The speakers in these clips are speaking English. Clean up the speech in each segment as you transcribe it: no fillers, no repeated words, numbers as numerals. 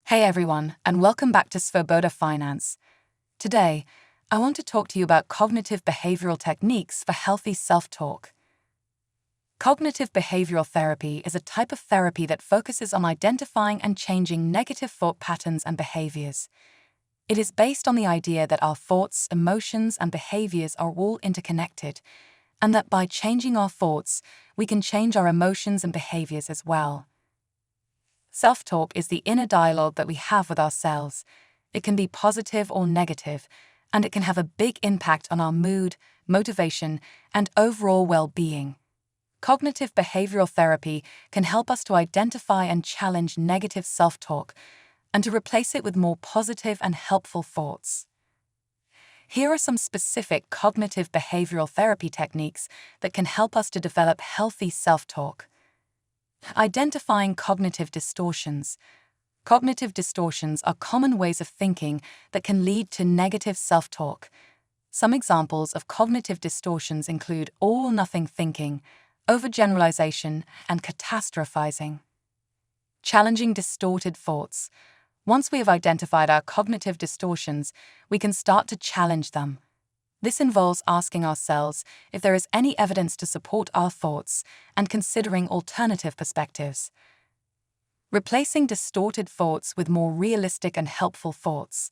Hey everyone, and welcome back to Svoboda Finance. Today, I want to talk to you about cognitive behavioral techniques for healthy self-talk. Cognitive behavioral therapy is a type of therapy that focuses on identifying and changing negative thought patterns and behaviors. It is based on the idea that our thoughts, emotions, and behaviors are all interconnected, and that by changing our thoughts, we can change our emotions and behaviors as well. Self-talk is the inner dialogue that we have with ourselves. It can be positive or negative, and it can have a big impact on our mood, motivation, and overall well-being. Cognitive behavioral therapy can help us to identify and challenge negative self-talk and to replace it with more positive and helpful thoughts. Here are some specific cognitive behavioral therapy techniques that can help us to develop healthy self-talk. Identifying cognitive distortions. Cognitive distortions are common ways of thinking that can lead to negative self-talk. Some examples of cognitive distortions include all-or-nothing thinking, overgeneralization, and catastrophizing. Challenging distorted thoughts. Once we have identified our cognitive distortions, we can start to challenge them. This involves asking ourselves if there is any evidence to support our thoughts and considering alternative perspectives. Replacing distorted thoughts with more realistic and helpful thoughts.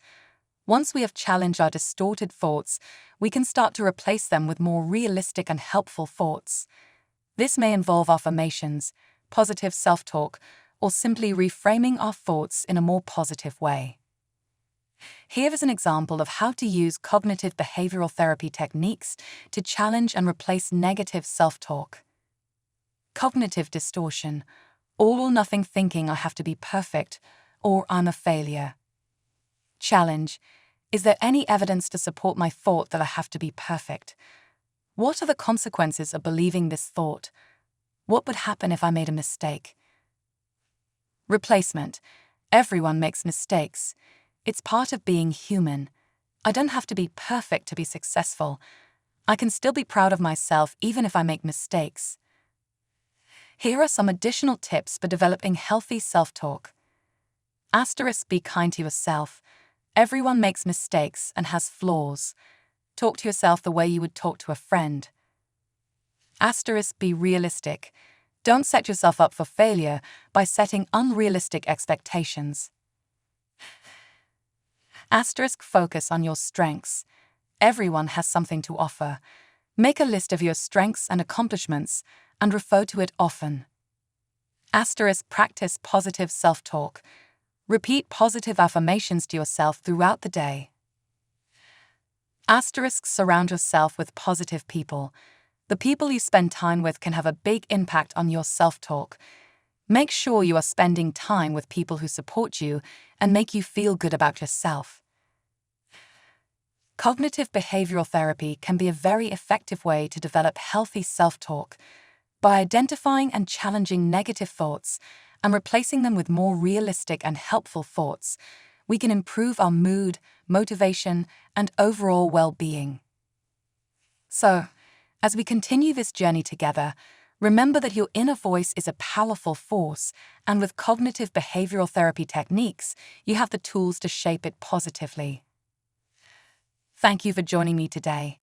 Once we have challenged our distorted thoughts, we can start to replace them with more realistic and helpful thoughts. This may involve affirmations, positive self-talk, or simply reframing our thoughts in a more positive way. Here is an example of how to use cognitive behavioral therapy techniques to challenge and replace negative self-talk. Cognitive distortion. All-or-nothing thinking I have to be perfect, or I'm a failure. Challenge. Is there any evidence to support my thought that I have to be perfect? What are the consequences of believing this thought? What would happen if I made a mistake? Replacement. Everyone makes mistakes. It's part of being human. I don't have to be perfect to be successful. I can still be proud of myself even if I make mistakes. Here are some additional tips for developing healthy self-talk. Be kind to yourself. Everyone makes mistakes and has flaws. Talk to yourself the way you would talk to a friend. Be realistic. Don't set yourself up for failure by setting unrealistic expectations. Focus on your strengths. Everyone has something to offer. Make a list of your strengths and accomplishments and refer to it often. Practice positive self-talk. Repeat positive affirmations to yourself throughout the day. Surround yourself with positive people. The people you spend time with can have a big impact on your self-talk. Make sure you are spending time with people who support you and make you feel good about yourself. Cognitive behavioral therapy can be a very effective way to develop healthy self-talk. By identifying and challenging negative thoughts and replacing them with more realistic and helpful thoughts, we can improve our mood, motivation, and overall well-being. So, as we continue this journey together, remember that your inner voice is a powerful force, and with cognitive behavioral therapy techniques, you have the tools to shape it positively. Thank you for joining me today.